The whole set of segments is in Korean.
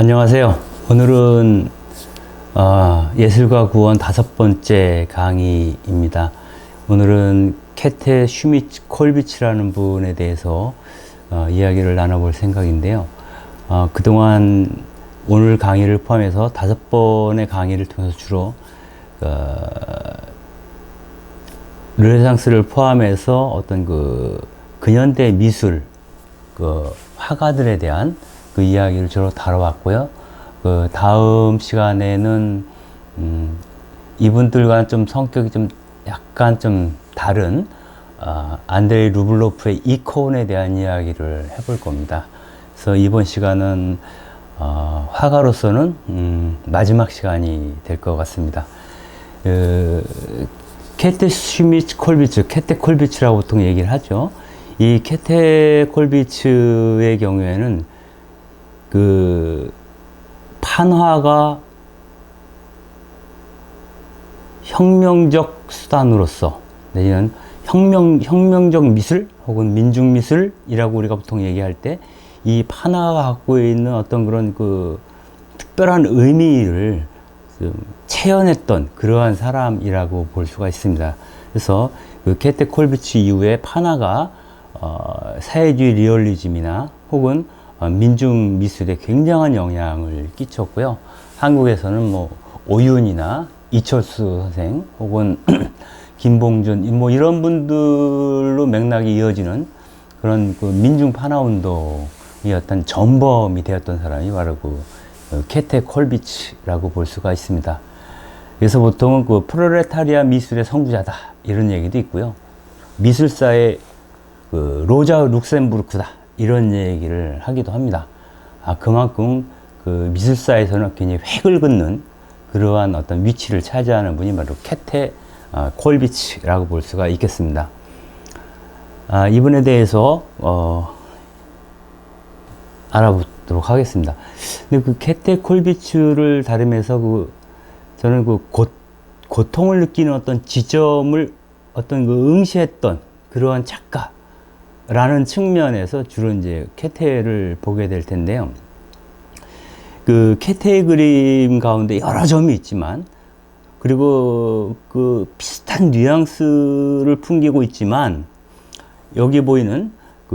안녕하세요. 오늘은 예술과 구원 5번째 강의입니다. 오늘은 캐테 슈미츠 콜비츠라는 분에 대해서 이야기를 나눠볼 생각인데요. 그동안 오늘 강의를 포함해서 5번의 강의를 통해서 주로 르네상스를 포함해서 어떤 근현대 미술 화가들에 대한 그 이야기를 주로 다뤄왔고요. 다음 시간에는 이분들과는 좀 성격이 좀 약간 좀 다른 안드레이 루블로프의 이콘에 대한 이야기를 해볼 겁니다. 그래서 이번 시간은 화가로서는 마지막 시간이 될 것 같습니다. 캐테 슈미츠 콜비츠, 캐테 콜비츠라고 보통 얘기를 하죠. 이 캐테 콜비츠의 경우에는 판화가 혁명적 수단으로서 내지는 혁명적 미술 혹은 민중미술이라고 우리가 보통 얘기할 때 이 판화가 갖고 있는 어떤 그런 특별한 의미를 체현했던 그러한 사람이라고 볼 수가 있습니다. 그래서 캐테 콜비츠 이후에 판화가 사회주의 리얼리즘이나 혹은 민중 미술에 굉장한 영향을 끼쳤고요. 한국에서는 오윤이나 이철수 선생 혹은 김봉준 이런 분들로 맥락이 이어지는 그런 민중 판화 운동의 어떤 전범이 되었던 사람이 바로 캐테 콜비츠라고 볼 수가 있습니다. 그래서 보통은 프롤레타리아 미술의 선구자다 이런 얘기도 있고요. 미술사의 로자 룩셈부르크다 이런 얘기를 하기도 합니다. 그만큼 미술사에서는 굉장히 획을 긋는 그러한 어떤 위치를 차지하는 분이 바로 캐테 콜비츠라고 볼 수가 있겠습니다. 이분에 대해서 알아보도록 하겠습니다. 근데 캐테 콜비츠를 다루면서 저는 고통을 느끼는 어떤 지점을 응시했던 그러한 작가 라는 측면에서 주로 이제 캐테를 보게 될 텐데요. 캐테의 그림 가운데 여러 점이 있지만, 그리고 비슷한 뉘앙스를 풍기고 있지만, 여기 보이는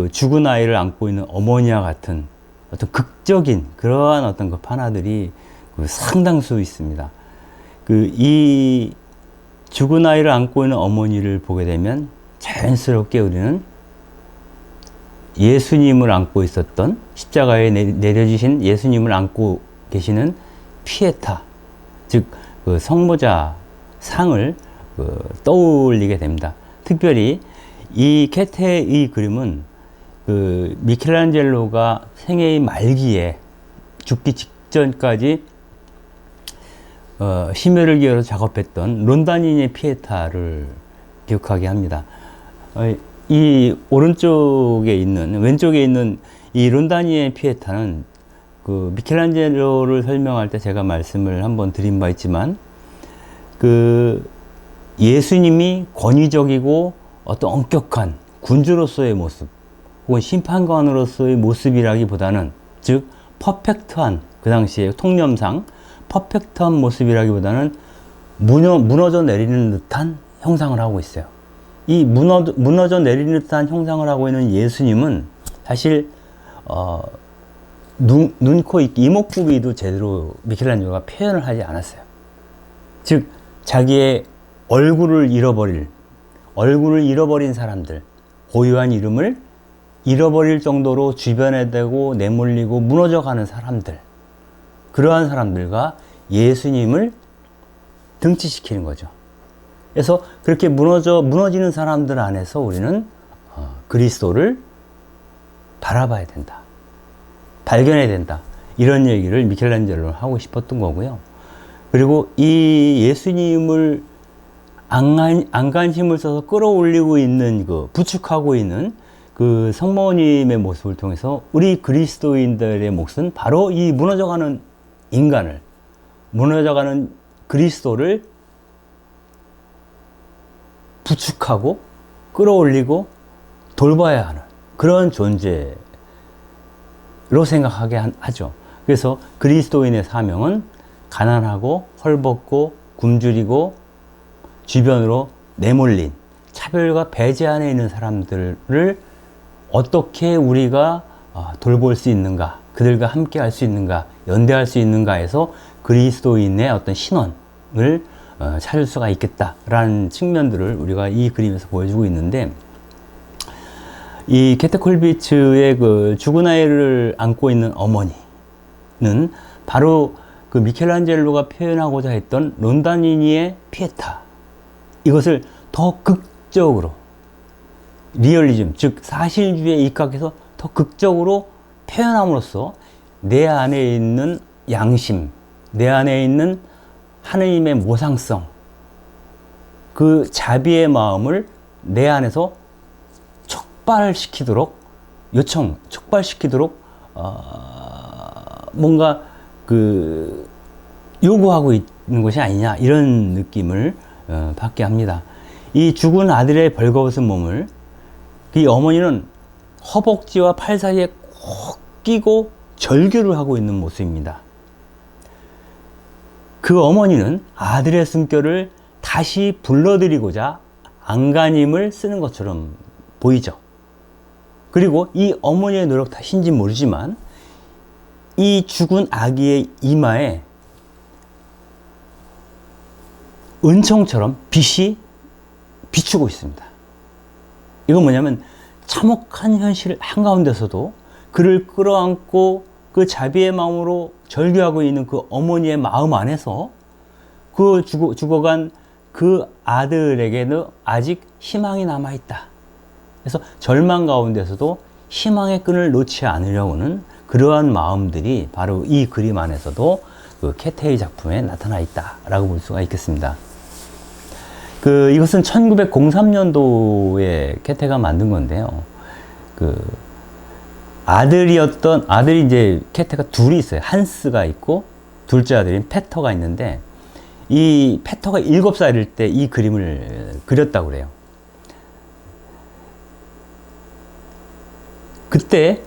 죽은 아이를 안고 있는 어머니와 같은 어떤 극적인 그러한 어떤 판화들이 상당수 있습니다. 이 죽은 아이를 안고 있는 어머니를 보게 되면 자연스럽게 우리는 예수님을 안고 있었던 십자가에 내려지신 예수님을 안고 계시는 피에타, 즉 성모자 상을 떠올리게 됩니다. 특별히 이 캐테의 그림은 미켈란젤로가 생애의 말기에 죽기 직전까지 심혈을 기울여 작업했던 론다니니의 피에타를 기억하게 합니다. 이 왼쪽에 있는 이 론다니의 피에타는 미켈란젤로를 설명할 때 제가 말씀을 한번 드린 바 있지만 예수님이 권위적이고 어떤 엄격한 군주로서의 모습 혹은 심판관으로서의 모습이라기보다는 즉 퍼펙트한 그 당시에 통념상 퍼펙트한 모습이라기보다는 무너져 내리는 듯한 형상을 하고 있어요. 이 무너져 내리는 듯한 형상을 하고 있는 예수님은 사실 눈, 코, 이목구비도 제대로 미켈란젤로가 표현을 하지 않았어요. 즉 자기의 얼굴을 잃어버린 사람들, 고유한 이름을 잃어버릴 정도로 주변에 대고 내몰리고 무너져가는 사람들, 그러한 사람들과 예수님을 등치시키는 거죠. 그래서 그렇게 무너지는 사람들 안에서 우리는 그리스도를 바라봐야 된다. 발견해야 된다. 이런 얘기를 미켈란젤로는 하고 싶었던 거고요. 그리고 이 예수님을 안간힘을 써서 끌어올리고 있는 부축하고 있는 성모님의 모습을 통해서 우리 그리스도인들의 몫은 바로 이 무너져가는 인간을, 무너져가는 그리스도를 부축하고 끌어올리고 돌봐야 하는 그런 존재로 생각하게 하죠. 그래서 그리스도인의 사명은 가난하고 헐벗고 굶주리고 주변으로 내몰린 차별과 배제 안에 있는 사람들을 어떻게 우리가 돌볼 수 있는가, 그들과 함께 할 수 있는가, 연대할 수 있는가 해서 그리스도인의 어떤 신원을 찾을 수가 있겠다라는 측면들을 우리가 이 그림에서 보여주고 있는데, 이 게테 콜비츠의 그 죽은 아이를 안고 있는 어머니는 바로 그 미켈란젤로가 표현하고자 했던 론다니니의 피에타, 이것을 더 극적으로 리얼리즘, 즉 사실주의에 입각해서 더 극적으로 표현함으로써 내 안에 있는 양심, 내 안에 있는 하느님의 모상성, 그 자비의 마음을 내 안에서 촉발시키도록 촉발시키도록 뭔가 그 요구하고 있는 것이 아니냐, 이런 느낌을 받게 합니다. 이 죽은 아들의 벌거벗은 몸을 이 어머니는 허벅지와 팔 사이에 꼭 끼고 절규를 하고 있는 모습입니다. 그 어머니는 아들의 숨결을 다시 불러들이고자 안간힘을 쓰는 것처럼 보이죠. 그리고 이 어머니의 노력 탓인지 모르지만 이 죽은 아기의 이마에 은총처럼 빛이 비추고 있습니다. 이건 뭐냐면 참혹한 현실 한가운데서도 그를 끌어안고 그 자비의 마음으로 절규하고 있는 그 어머니의 마음 안에서 그 죽어간 그 아들에게는 아직 희망이 남아있다. 그래서 절망 가운데서도 희망의 끈을 놓지 않으려고는 그러한 마음들이 바로 이 그림 안에서도 그 케테의 작품에 나타나 있다라고 볼 수가 있겠습니다. 이것은 1903년도에 케테가 만든 건데요. 아들이 이제 케테가 둘이 있어요. 한스가 있고 둘째 아들인 페터가 있는데, 이 페터가 7살일 때 이 그림을 그렸다고 그래요. 그때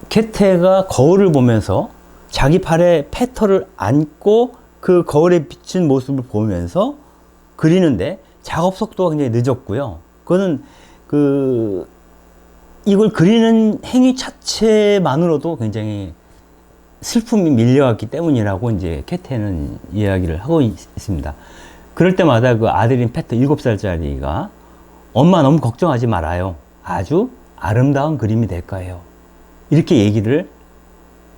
케테가 거울을 보면서 자기 팔에 페터를 안고 그 거울에 비친 모습을 보면서 그리는데 작업 속도가 굉장히 늦었고요. 그거는 이걸 그리는 행위 자체만으로도 굉장히 슬픔이 밀려왔기 때문이라고 이제 케테는 이야기를 하고 있습니다. 그럴 때마다 그 아들인 페터 7살짜리가 엄마 너무 걱정하지 말아요. 아주 아름다운 그림이 될 거예요. 이렇게 얘기를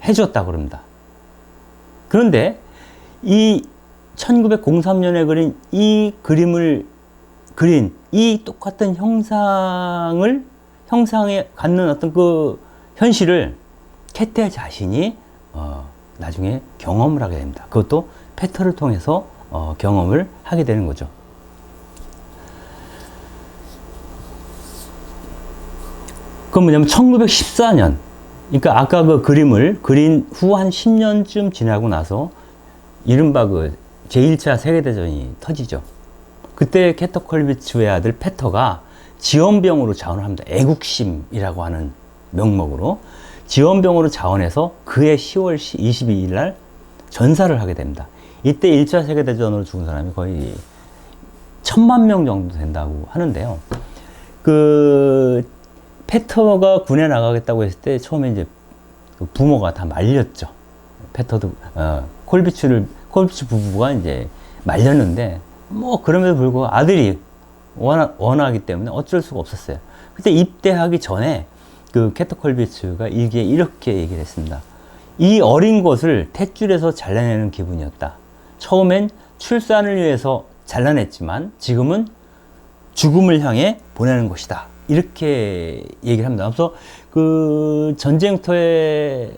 해줬다고 그럽니다. 그런데 이 1903년에 그린 이 그림을 그린 이 똑같은 형상에 갖는 어떤 그 현실을 케테 자신이 나중에 경험을 하게 됩니다. 그것도 페터를 통해서 경험을 하게 되는 거죠. 그건 뭐냐면 1914년, 그러니까 아까 그 그림을 그린 후 한 10년쯤 지나고 나서 이른바 제1차 세계대전이 터지죠. 그때 케테 콜비츠의 아들 페터가 지원병으로 자원을 합니다. 애국심이라고 하는 명목으로 지원병으로 자원해서 그해 10월 22일 날 전사를 하게 됩니다. 이때 1차 세계대전으로 죽은 사람이 거의 1000만 명 정도 된다고 하는데요. 페터가 군에 나가겠다고 했을 때 처음에 이제 부모가 다 말렸죠. 페터도 콜비츠 부부가 이제 말렸는데 그럼에도 불구하고 아들이 원하기 때문에 어쩔 수가 없었어요. 그때 입대하기 전에 케테 콜비츠가 일기에 이렇게 얘기를 했습니다. 이 어린 것을 탯줄에서 잘라내는 기분이었다. 처음엔 출산을 위해서 잘라냈지만 지금은 죽음을 향해 보내는 것이다. 이렇게 얘기를 합니다. 그래서 전쟁터에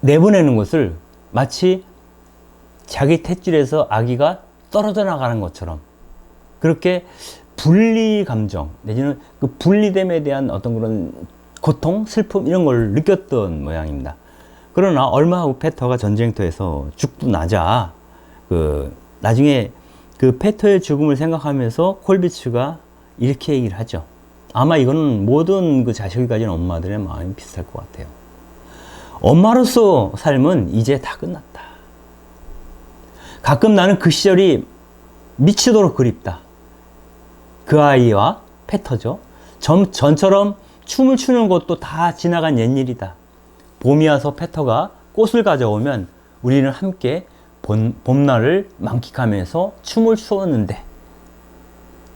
내보내는 것을 마치 자기 탯줄에서 아기가 떨어져 나가는 것처럼 그렇게 분리 감정 내지는 분리됨에 대한 어떤 그런 고통, 슬픔 이런 걸 느꼈던 모양입니다. 그러나 얼마 후 페터가 전쟁터에서 죽고 나자 나중에 페터의 죽음을 생각하면서 콜비츠가 이렇게 얘기를 하죠. 아마 이거는 모든 자식을 가진 엄마들의 마음이 비슷할 것 같아요. 엄마로서 삶은 이제 다 끝났다. 가끔 나는 그 시절이 미치도록 그립다. 그 아이와 페터죠. 전처럼 춤을 추는 것도 다 지나간 옛일이다. 봄이 와서 페터가 꽃을 가져오면 우리는 함께 봄날을 만끽하면서 춤을 추었는데,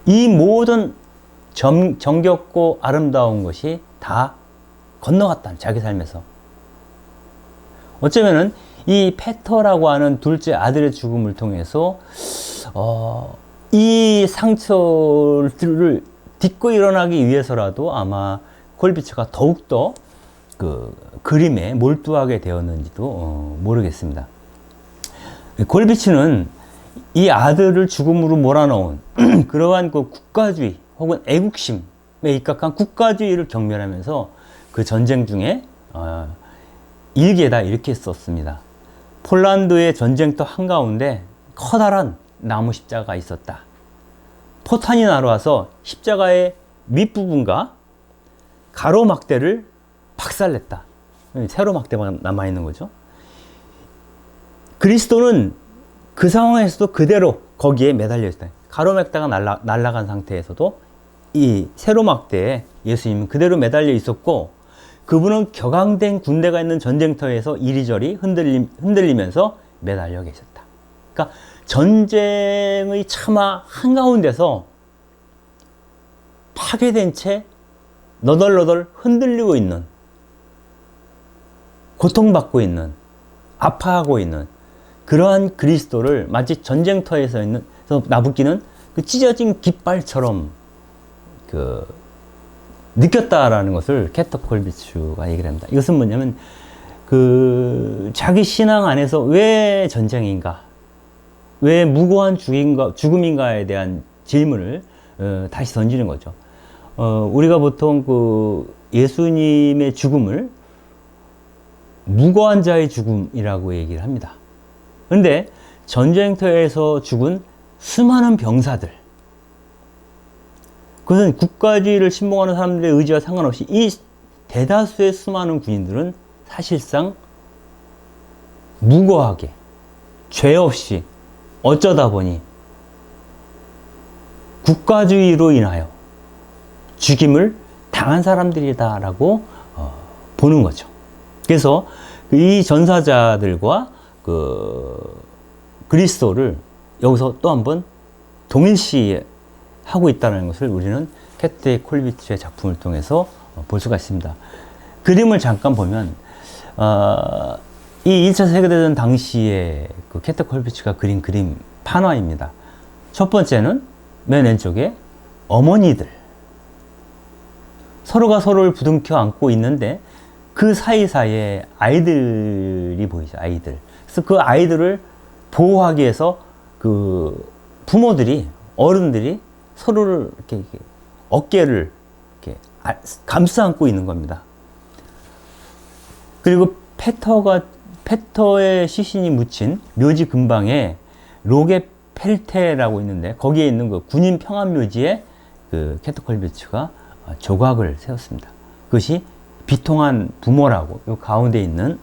이 모든 정겹고 아름다운 것이 다 건너갔다. 자기 삶에서. 어쩌면은 이 페터라고 하는 둘째 아들의 죽음을 통해서 이 상처를 딛고 일어나기 위해서라도 아마 콜비츠가 더욱더 그 그림에 몰두하게 되었는지도 모르겠습니다. 콜비츠는 이 아들을 죽음으로 몰아넣은 그러한 그 국가주의 혹은 애국심에 입각한 국가주의를 경멸하면서 그 전쟁 중에 일기에다 이렇게 썼습니다. 폴란드의 전쟁터 한가운데 커다란 나무 십자가가 있었다. 포탄이 날아와서 십자가의 밑부분과 가로막대를 박살냈다. 세로막대만 남아있는 거죠. 그리스도는 그 상황에서도 그대로 거기에 매달려 있다. 가로막대가 날아간 상태에서도 이 세로막대에 예수님은 그대로 매달려 있었고, 그분은 격앙된 군대가 있는 전쟁터에서 이리저리 흔들리면서 매달려 계셨다. 그러니까 전쟁의 참화 한가운데서 파괴된 채 너덜너덜 흔들리고 있는, 고통받고 있는, 아파하고 있는 그러한 그리스도를 마치 전쟁터에서 나부끼는 그 찢어진 깃발처럼 느꼈다라는 것을 캐터 콜비츠가 얘기를 합니다. 이것은 뭐냐면 자기 신앙 안에서 왜 전쟁인가, 왜 무고한 죽음인가에 대한 질문을 다시 던지는 거죠. 우리가 보통 예수님의 죽음을 무고한 자의 죽음이라고 얘기를 합니다. 그런데 전쟁터에서 죽은 수많은 병사들, 그것은 국가주의를 신봉하는 사람들의 의지와 상관없이 이 대다수의 수많은 군인들은 사실상 무고하게, 죄 없이 어쩌다 보니 국가주의로 인하여 죽임을 당한 사람들이다라고 보는 거죠. 그래서 이 전사자들과 그리스도를 여기서 또 한번 동일시하고 있다는 것을 우리는 캐트 콜비츠의 작품을 통해서 볼 수가 있습니다. 그림을 잠깐 보면 이 1차 세계대전 당시에 캐트 콜비츠가 그린 그림 판화입니다. 첫 번째는 맨 왼쪽에 어머니들, 서로가 서로를 부둥켜 안고 있는데 그 사이사이에 아이들이 보이죠. 아이들. 그래서 그 아이들을 보호하기 위해서 부모들이, 어른들이 서로를 이렇게 어깨를 이렇게 감싸 안고 있는 겁니다. 그리고 페터의 시신이 묻힌 묘지 근방에 로게펠테라고 있는데, 거기에 있는 그 군인 평안묘지에 캐터 콜비츠가 조각을 세웠습니다. 그것이 비통한 부모라고 요 가운데 있는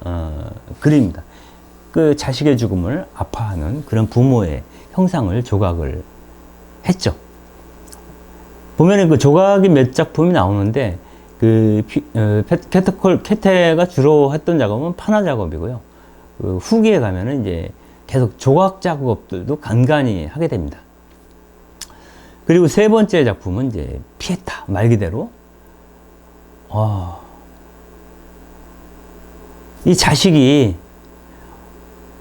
그림입니다. 그 자식의 죽음을 아파하는 그런 부모의 형상을 조각을 했죠. 보면은 그 조각이 몇 작품이 나오는데 캐테가 주로 했던 작업은 판화 작업이고요. 후기에 가면은 이제 계속 조각 작업들도 간간히 하게 됩니다. 그리고 세 번째 작품은 이제 피에타, 말 그대로 이 자식이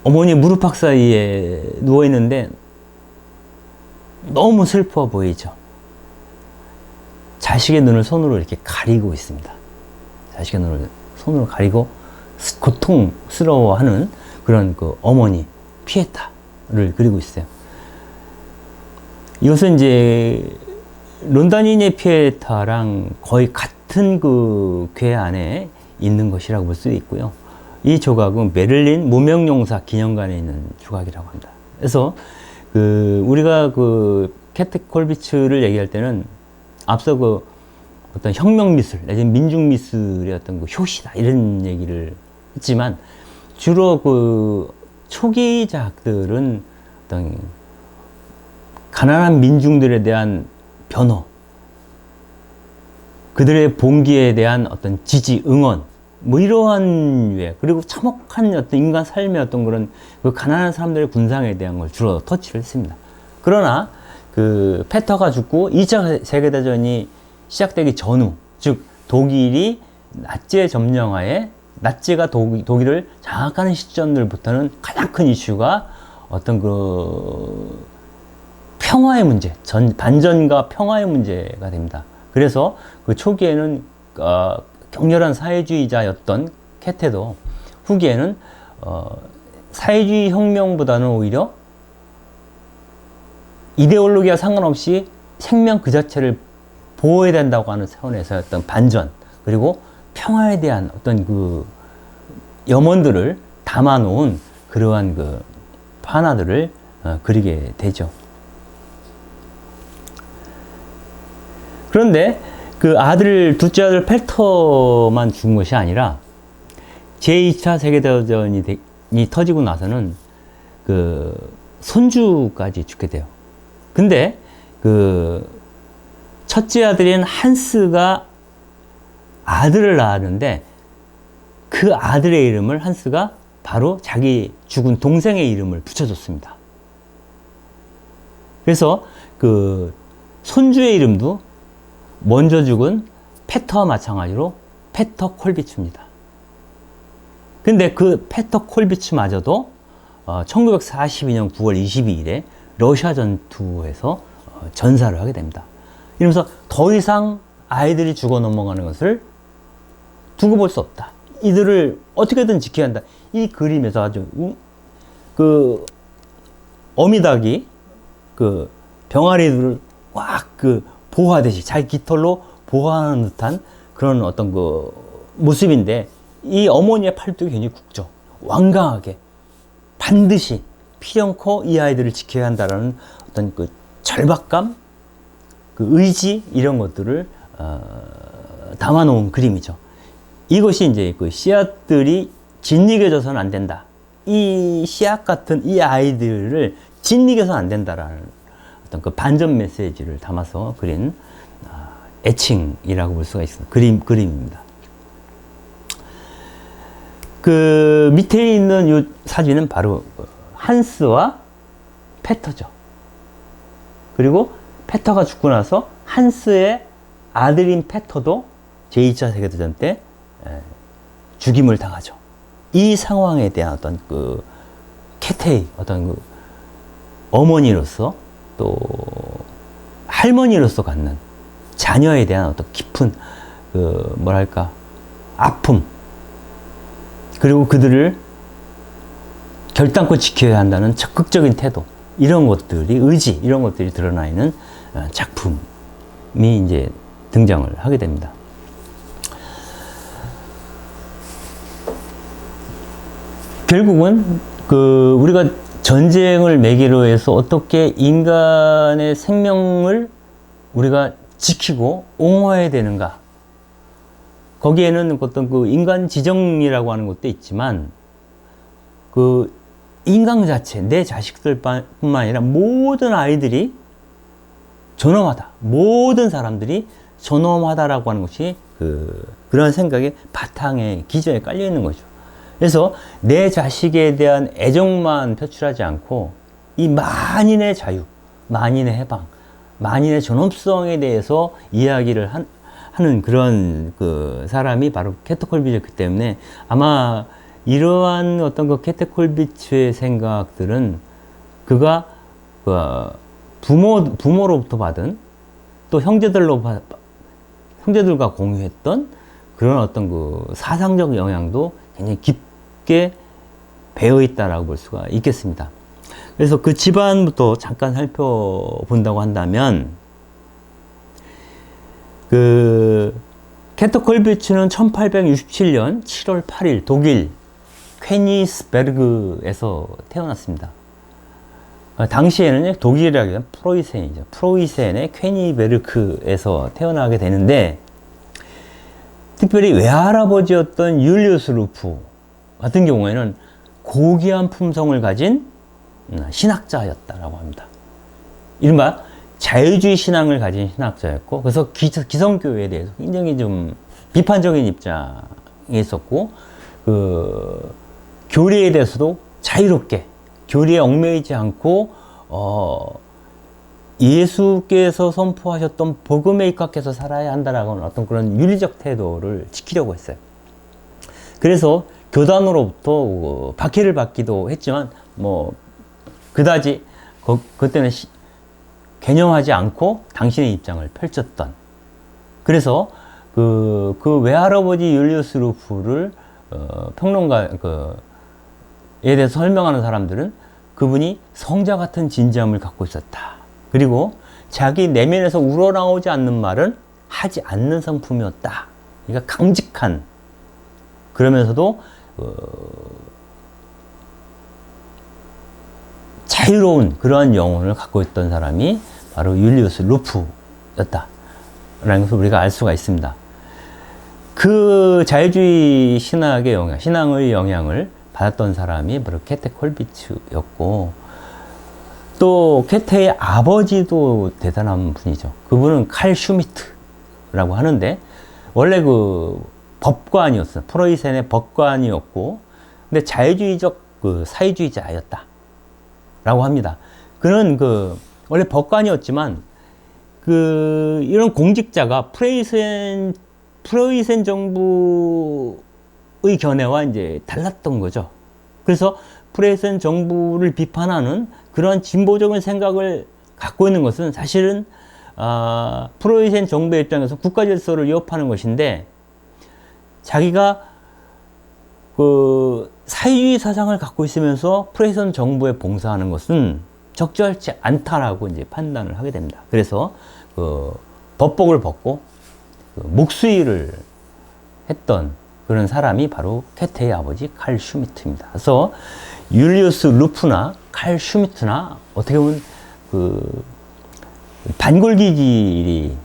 어머니 무릎팍 사이에 누워 있는데 너무 슬퍼 보이죠. 자식의 눈을 손으로 이렇게 가리고 있습니다. 자식의 눈을 손으로 가리고 고통스러워하는 그런 어머니 피에타를 그리고 있어요. 이것은 이제 론다니네 피에타랑 거의 같은 궤 안에 있는 것이라고 볼 수 있고요. 이 조각은 베를린 무명용사 기념관에 있는 조각이라고 합니다. 그래서 우리가 캐트 콜비츠를 얘기할 때는 앞서 어떤 혁명 미술 내지는 민중 미술의 어떤 효시다 이런 얘기를 했지만 주로 그 초기작들은 어떤 가난한 민중들에 대한 변호, 그들의 봉기에 대한 어떤 지지, 응원, 뭐 이러한 유해, 그리고 참혹한 어떤 인간 삶의 어떤 그런 그 가난한 사람들의 군상에 대한 걸 주로 터치를 했습니다. 그러나 그 페터가 죽고 2차 세계대전이 시작되기 전후, 즉 독일이 나치의 점령하에 나치가 독일을 장악하는 시점들부터는 가장 큰 이슈가 어떤 그 평화의 문제, 반전과 평화의 문제가 됩니다. 그래서 그 초기에는 격렬한 사회주의자였던 케테도 후기에는 사회주의 혁명보다는 오히려 이데올로기와 상관없이 생명 그 자체를 보호해야 된다고 하는 차원에서 어떤 반전, 그리고 평화에 대한 어떤 그 염원들을 담아놓은 그러한 그 판화들을 그리게 되죠. 그런데 그 둘째 아들 펠터만 죽은 것이 아니라 제2차 세계대전이 터지고 나서는 그 손주까지 죽게 돼요. 근데 그 첫째 아들인 한스가 아들을 낳았는데 그 아들의 이름을 한스가 바로 자기 죽은 동생의 이름을 붙여줬습니다. 그래서 그 손주의 이름도 먼저 죽은 페터와 마찬가지로 페터 콜비츠입니다. 근데 그 페터 콜비츠마저도 1942년 9월 22일에 러시아 전투에서 전사를 하게 됩니다. 이러면서 더 이상 아이들이 죽어 넘어가는 것을 두고 볼 수 없다. 이들을 어떻게든 지켜야 한다. 이 그림에서 아주 그 어미닭이 그 병아리들을 꽉 그 보호하듯이 자기 깃털로 보호하는 듯한 그런 어떤 그 모습인데, 이 어머니의 팔뚝이 굉장히 굵죠. 완강하게 반드시 필연코 이 아이들을 지켜야 한다라는 어떤 그 절박감, 그 의지, 이런 것들을 담아놓은 그림이죠. 이것이 이제 그 씨앗들이 짓이겨져서는 안 된다. 이 씨앗 같은 이 아이들을 짓이겨서는 안 된다라는 어떤 그 반전 메시지를 담아서 그린 애칭이라고 볼 수가 있습니다. 그림입니다. 그 밑에 있는 이 사진은 바로 한스와 페터죠. 그리고 페터가 죽고 나서 한스의 아들인 페터도 제2차 세계대전 때 죽임을 당하죠. 이 상황에 대한 어떤 그 케테의 어떤 그 어머니로서 또 할머니로서 갖는 자녀에 대한 어떤 깊은 그 뭐랄까 아픔, 그리고 그들을 결단코 지켜야 한다는 적극적인 태도, 이런 것들이 의지, 이런 것들이 드러나 있는 작품이 이제 등장을 하게 됩니다. 결국은 그 우리가 전쟁을 매개로 해서 어떻게 인간의 생명을 우리가 지키고 옹호해야 되는가, 거기에는 어떤 그 인간 지정이라고 하는 것도 있지만, 그 인간 자체, 내 자식들뿐만 아니라 모든 아이들이 존엄하다, 모든 사람들이 존엄하다라고 하는 것이 그런 생각의 바탕에, 기저에 깔려 있는 거죠. 그래서 내 자식에 대한 애정만 표출하지 않고 이 만인의 자유, 만인의 해방, 만인의 존엄성에 대해서 이야기를 하는 그런 그 사람이 바로 케테 콜비츠였기 때문에, 아마 이러한 어떤 그 케테 콜비츠의 생각들은 그가 부모로부터 받은, 또 형제들과 공유했던 그런 어떤 그 사상적 영향도 굉장히 깊게 배어 있다라고 볼 수가 있겠습니다. 그래서 그 집안부터 잠깐 살펴본다고 한다면, 그 케테 콜비츠는 1867년 7월 8일 독일 퀘니스베르그에서 태어났습니다. 당시에는 독일이라기보다는 프로이센이죠. 프로이센의 퀘니베르크에서 태어나게 되는데, 특별히 외할아버지였던 율리우스 루프, 같은 경우에는 고귀한 품성을 가진 신학자였다라고 합니다. 이른바 자유주의 신앙을 가진 신학자였고, 그래서 기성교회에 대해서 굉장히 좀 비판적인 입장에 있었고, 그 교리에 대해서도 자유롭게 교리에 얽매이지 않고 예수께서 선포하셨던 복음에 입각해서 살아야 한다라는 어떤 그런 윤리적 태도를 지키려고 했어요. 그래서 교단으로부터 박해를 받기도 했지만 그다지 그때는 개념하지 않고 당신의 입장을 펼쳤던, 그래서 그 외할아버지 율리우스 루프를 평론가에 대해서 설명하는 사람들은 그분이 성자 같은 진지함을 갖고 있었다. 그리고 자기 내면에서 우러나오지 않는 말은 하지 않는 성품이었다. 그러니까 강직한, 그러면서도 자유로운 그러한 영혼을 갖고 있던 사람이 바로 율리우스 루프였다 라는 것을 우리가 알 수가 있습니다. 그 자유주의 신앙의 영향을 받았던 사람이 바로 케테 콜비츠였고, 또 케테의 아버지도 대단한 분이죠. 그분은 칼 슈미트라고 하는데, 원래 그 법관이었어요. 프로이센의 법관이었고, 근데 자유주의적 사회주의자였다 라고 합니다. 그는 원래 법관이었지만 이런 공직자가 프로이센 정부의 견해와 이제 달랐던 거죠. 그래서 프로이센 정부를 비판하는 그런 진보적인 생각을 갖고 있는 것은 사실은 프로이센 정부의 입장에서 국가 질서를 위협하는 것인데, 자기가 사회주의 사상을 갖고 있으면서 프로이센 정부에 봉사하는 것은 적절치 않다라고 이제 판단을 하게 됩니다. 그래서 법복을 벗고 목수일을 했던 그런 사람이 바로 케테의 아버지 칼 슈미트입니다. 그래서 율리우스 루프나 칼 슈미트나 어떻게 보면 반골기질이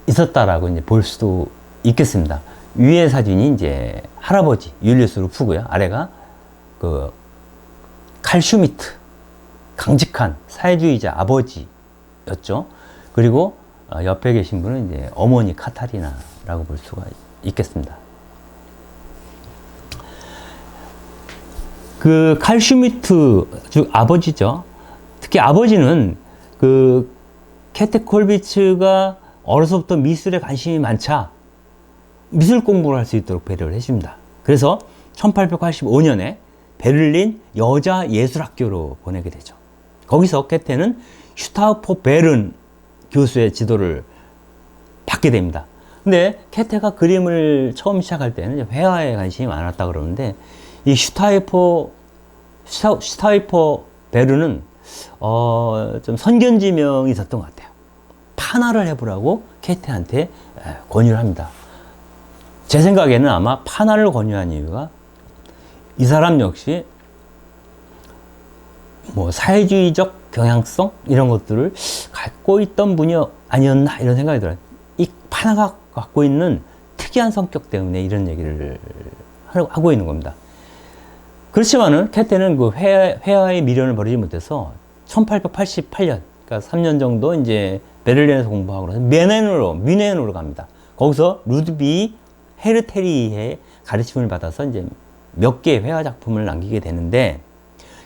있었다라고 이제 볼 수도 있겠습니다. 위의 사진이 이제 할아버지 율리우스 루프고요. 아래가 칼 슈미트, 강직한 사회주의자 아버지였죠. 그리고 옆에 계신 분은 이제 어머니 카타리나라고 볼 수가 있겠습니다. 칼 슈미트, 즉 아버지죠. 특히 아버지는 케테 콜비츠가 어려서부터 미술에 관심이 많자 미술 공부를 할 수 있도록 배려를 해줍니다. 그래서 1885년에 베를린 여자 예술학교로 보내게 되죠. 거기서 케테는 슈타우포 베른 교수의 지도를 받게 됩니다. 근데 케테가 그림을 처음 시작할 때는 회화에 관심이 많았다 그러는데, 이 슈타우포 베른은 좀 선견지명이 있었던 것 같아요. 판화를 해보라고 케테한테 권유를 합니다. 제 생각에는 아마 판화를 권유한 이유가 이 사람 역시 사회주의적 경향성 이런 것들을 갖고 있던 분이 아니었나 이런 생각이 들어요. 이 판화가 갖고 있는 특이한 성격 때문에 이런 얘기를 하고 있는 겁니다. 그렇지만은 케테는 회화의 미련을 버리지 못해서 1888년, 그러니까 3년 정도 이제 베를린에서 공부하고 뮌헨으로 갑니다. 거기서 루드비 헤르테리의 가르침을 받아서 이제 몇 개의 회화 작품을 남기게 되는데,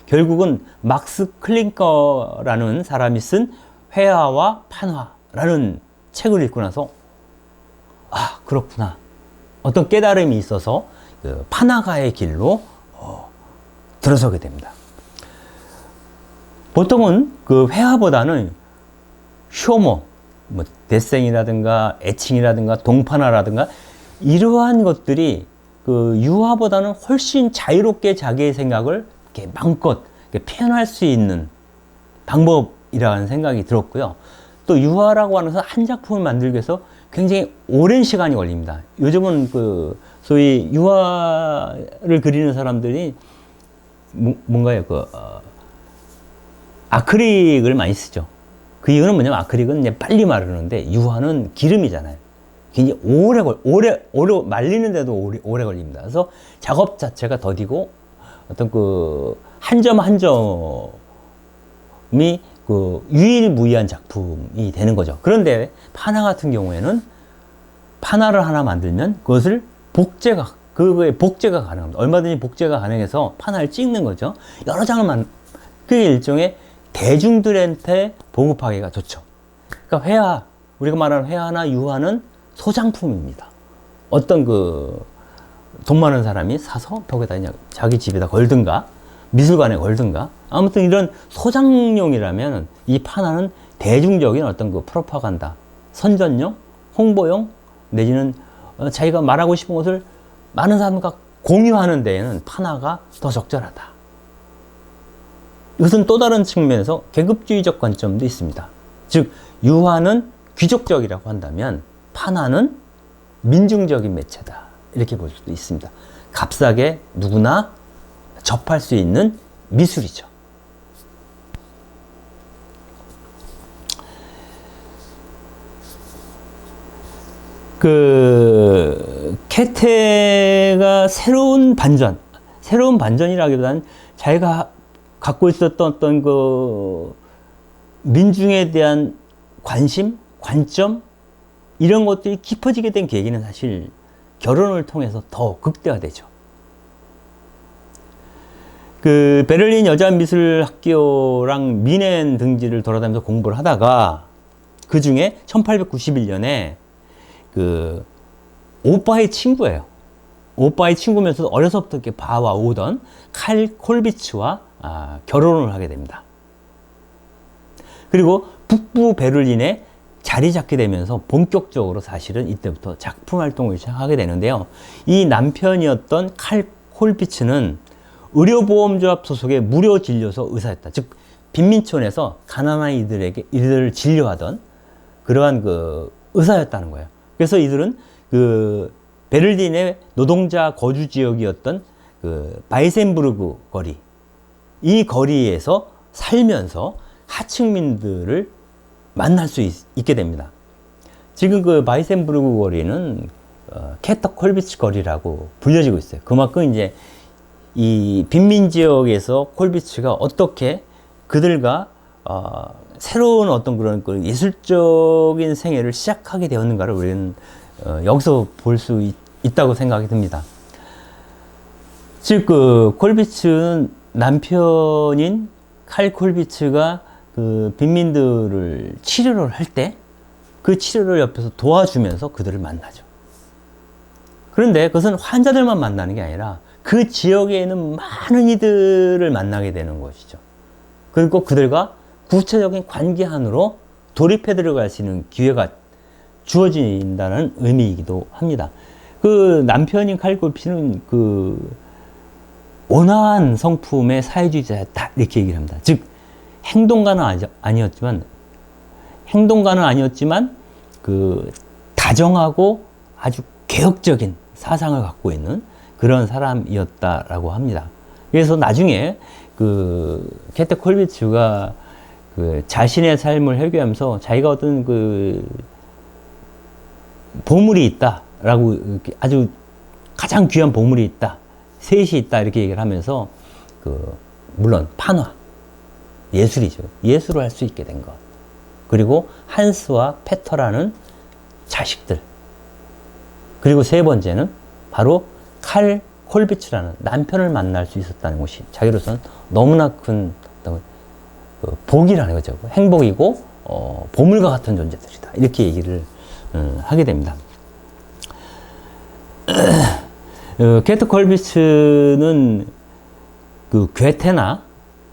결국은 막스 클링커라는 사람이 쓴 회화와 판화라는 책을 읽고 나서 그렇구나, 어떤 깨달음이 있어서 판화가의 길로 들어서게 됩니다. 보통은 회화보다는 효모, 데생이라든가 애칭이라든가 동판화라든가 이러한 것들이 유화보다는 훨씬 자유롭게 자기의 생각을 이렇게 마음껏 표현할 수 있는 방법이라는 생각이 들었고요. 또 유화라고 하는 것은 한 작품을 만들기 위해서 굉장히 오랜 시간이 걸립니다. 요즘은 소위 유화를 그리는 사람들이 뭔가요? 아크릴을 많이 쓰죠. 그 이유는 뭐냐면 아크릴은 이제 빨리 마르는데 유화는 기름이잖아요. 굉장히 오래 말리는데도 오래 걸립니다. 그래서 작업 자체가 더디고 어떤 그 한 점 한 점이 그 유일무이한 작품이 되는 거죠. 그런데 판화 같은 경우에는 판화를 하나 만들면 그것을 그거에 복제가 가능합니다. 얼마든지 복제가 가능해서 판화를 찍는 거죠. 여러 장을 그게 일종의 대중들한테 보급하기가 좋죠. 그러니까 회화, 우리가 말하는 회화나 유화는 소장품입니다. 어떤 그 돈 많은 사람이 사서 벽에다 그냥 자기 집에다 걸든가 미술관에 걸든가 아무튼 이런 소장용이라면 이 판화는 대중적인 어떤 그 프로파간다, 선전용, 홍보용 내지는 자기가 말하고 싶은 것을 많은 사람과 공유하는 데에는 판화가 더 적절하다. 이것은 또 다른 측면에서 계급주의적 관점도 있습니다. 즉 유화는 귀족적이라고 한다면 판화는 민중적인 매체다. 이렇게 볼 수도 있습니다. 값싸게 누구나 접할 수 있는 미술이죠. 그 캐테가 새로운 반전이라기보다는 자기가 갖고 있었던 어떤 그 민중에 대한 관심, 관점 이런 것들이 깊어지게 된 계기는 사실 결혼을 통해서 더 극대화되죠. 그 베를린 여자미술학교랑 미넨 등지를 돌아다니면서 공부를 하다가 그 중에 1891년에 그 오빠의 친구예요. 오빠의 친구면서도 어려서부터 이렇게 봐와 오던 칼 콜비츠와 결혼을 하게 됩니다. 그리고 북부 베를린에 자리 잡게 되면서 본격적으로 사실은 이때부터 작품 활동을 시작하게 되는데요. 이 남편이었던 칼 콜비츠는 의료보험조합 소속의 무료 진료소 의사였다. 즉 빈민촌에서 가난한 이들을 진료하던 그러한 그 의사였다는 거예요. 그래서 이들은 그 베를린의 노동자 거주 지역이었던 그 바이센부르크 거리, 이 거리에서 살면서 하층민들을 만날 수 있게 됩니다. 지금 그 바이센부르크 거리는 캐터 콜비츠 거리라고 불려지고 있어요. 그만큼 이제 이 빈민 지역에서 콜비츠가 어떻게 그들과 새로운 어떤 그런 그 예술적인 생애를 시작하게 되었는가를 우리는 여기서 볼 수 있다고 생각이 듭니다. 즉 그 콜비츠는 남편인 칼 콜비츠가 그 빈민들을 치료를 할 때 그 치료를 옆에서 도와주면서 그들을 만나죠. 그런데 그것은 환자들만 만나는 게 아니라 그 지역에 있는 많은 이들을 만나게 되는 것이죠. 그리고 그들과 구체적인 관계 안으로 돌입해 들어갈 수 있는 기회가 주어진다는 의미이기도 합니다. 그 남편인 칼 콜비츠는 그 온화한 성품의 사회주의자였다 이렇게 얘기를 합니다. 즉 행동가는 아니었지만 그 다정하고 아주 개혁적인 사상을 갖고 있는 그런 사람이었다라고 합니다. 그래서 나중에 그 캐테 콜비츠가 그 자신의 삶을 회귀하면서 자기가 어떤 그 보물이 있다라고 아주 가장 귀한 보물이 있다, 셋이 있다 이렇게 얘기를 하면서 그 물론 판화, 예술이죠. 예술을 할 수 있게 된 것. 그리고 한스와 페터라는 자식들. 그리고 세 번째는 바로 칼 콜비츠라는 남편을 만날 수 있었다는 것이 자기로서는 너무나 큰 복이라는 거죠. 행복이고 보물과 같은 존재들이다. 이렇게 얘기를 하게 됩니다. 캐트 콜비츠는 그 괴테나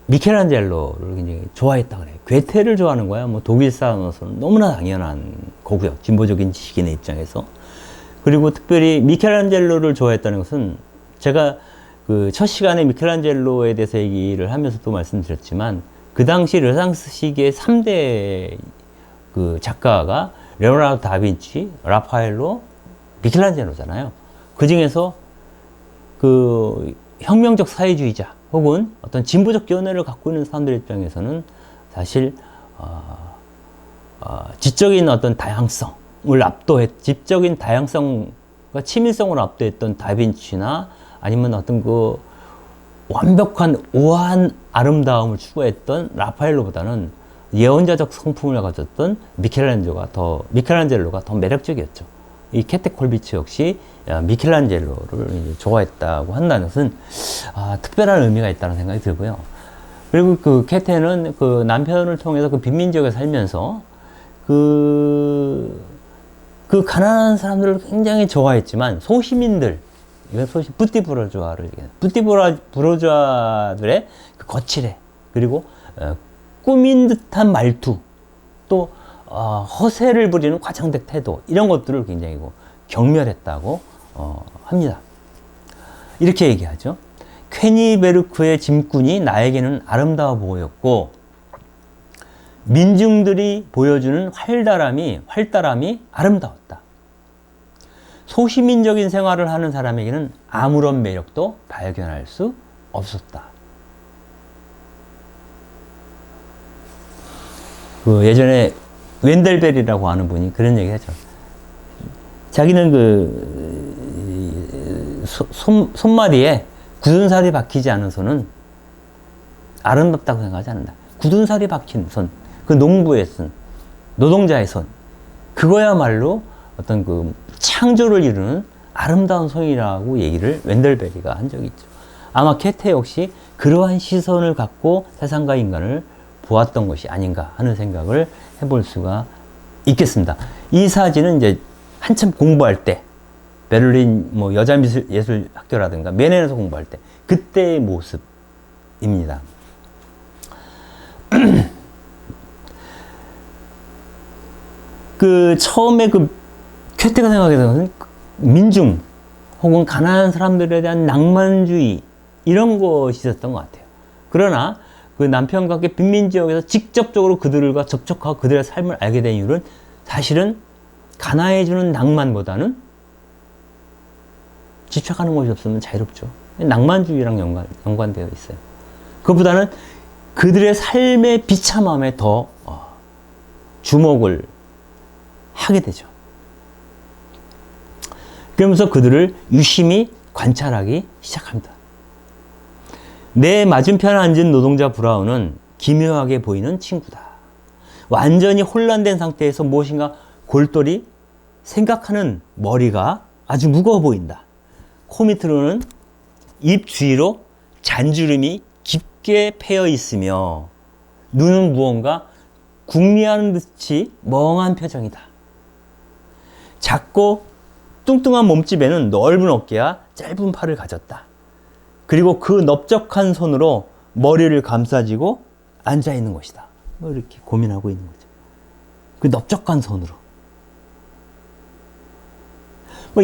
미켈란젤로를 굉장히 좋아했다 그래요. 괴테를 좋아하는 거야. 뭐 독일 사람으로서는 너무나 당연한 거고요. 진보적인 지식인의 입장에서. 그리고 특별히 미켈란젤로를 좋아했다는 것은 제가 그 첫 시간에 미켈란젤로에 대해서 얘기를 하면서도 말씀드렸지만 그 당시 르네상스 시기의 3대 그 작가가 레오나르도 다빈치, 라파엘로, 미켈란젤로잖아요. 그 중에서 그 혁명적 사회주의자 혹은 어떤 진보적 견해를 갖고 있는 사람들 입장에서는 사실 지적인 어떤 다양성을 지적인 다양성과 치밀성을 압도했던 다빈치나 아니면 어떤 그 완벽한 우아한 아름다움을 추구했던 라파엘로보다는 예언자적 성품을 가졌던 미켈란젤로가 더 매력적이었죠. 이 케테 콜비치 역시 미켈란젤로를 이제 좋아했다고 한다는 것은 특별한 의미가 있다는 생각이 들고요. 그리고 그 케테는 그 남편을 통해서 그 빈민 지역에 살면서 그 가난한 사람들을 굉장히 좋아했지만 소시민들, 이건 뿌띠 부르주아를 얘기해요. 뿌띠 부르주아들의 그 거칠해, 그리고 꾸민 듯한 말투, 또 허세를 부리는 과장된 태도, 이런 것들을 굉장히 경멸했다고 합니다. 이렇게 얘기하죠. 쾌니베르크의 짐꾼이 나에게는 아름다워 보였고 민중들이 보여주는 활달함이 아름다웠다. 소시민적인 생활을 하는 사람에게는 아무런 매력도 발견할 수 없었다. 그 예전에 웬델벨이라고 하는 분이 그런 얘기 하죠. 자기는 그 손마디에 굳은 살이 박히지 않은 손은 아름답다고 생각하지 않는다. 굳은 살이 박힌 손, 그 농부의 손, 노동자의 손, 그거야말로 어떤 그 창조를 이루는 아름다운 손이라고 얘기를 웬델베리가 한 적이 있죠. 아마 케테 역시 그러한 시선을 갖고 세상과 인간을 보았던 것이 아닌가 하는 생각을 해볼 수가 있겠습니다. 이 사진은 이제 한참 공부할 때, 베를린 뭐 여자예술학교라든가 메넨에서 공부할 때 그때의 모습입니다. 그 처음에 그 쾌테가 생각했던 것은 민중 혹은 가난한 사람들에 대한 낭만주의, 이런 것이 있었던 것 같아요. 그러나 그 남편과 함께 빈민 지역에서 직접적으로 그들과 접촉하고 그들의 삶을 알게 된 이유는 사실은 가난해주는 낭만보다는, 집착하는 것이 없으면 자유롭죠. 낭만주의랑 연관되어 있어요. 그보다는 그들의 삶의 비참함에 더 주목을 하게 되죠. 그러면서 그들을 유심히 관찰하기 시작합니다. 내 맞은편에 앉은 노동자 브라운은 기묘하게 보이는 친구다. 완전히 혼란된 상태에서 무엇인가 골똘히 생각하는 머리가 아주 무거워 보인다. 코 밑으로는 입 주위로 잔주름이 깊게 패여 있으며 눈은 무언가 궁리하는 듯이 멍한 표정이다. 작고 뚱뚱한 몸집에는 넓은 어깨와 짧은 팔을 가졌다. 그리고 그 넓적한 손으로 머리를 감싸지고 앉아 있는 것이다. 뭐 이렇게 고민하고 있는 거죠. 그 넓적한 손으로. 뭐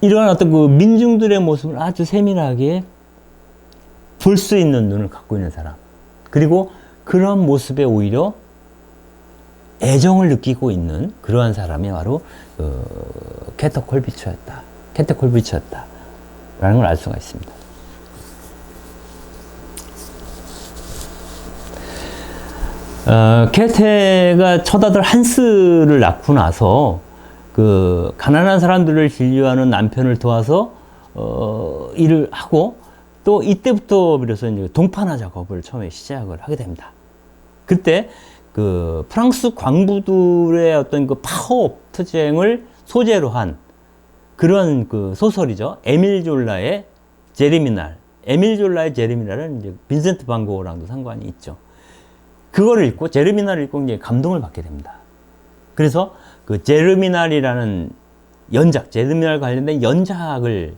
이러한 어떤 그 민중들의 모습을 아주 세밀하게 볼 수 있는 눈을 갖고 있는 사람. 그리고 그런 모습에 오히려 애정을 느끼고 있는 그러한 사람이 바로 케테 콜비츠였다. 라는 걸 알 수가 있습니다. 케테가 첫아들 한스를 낳고 나서 그 가난한 사람들을 진료하는 남편을 도와서 일을 하고, 또 이때부터 비로소 이제 동판화 작업을 처음에 시작을 하게 됩니다. 그때 그 프랑스 광부들의 어떤 그 파업 투쟁을 소재로 한 그런 그 소설이죠. 에밀 졸라의 제르미날. 에밀 졸라의 제르미날은 이제 빈센트 반 고흐랑도 상관이 있죠. 그거를 읽고, 제르미날을 읽고 이제 감동을 받게 됩니다. 그래서 그 제르미날이라는 제르미날 관련된 연작을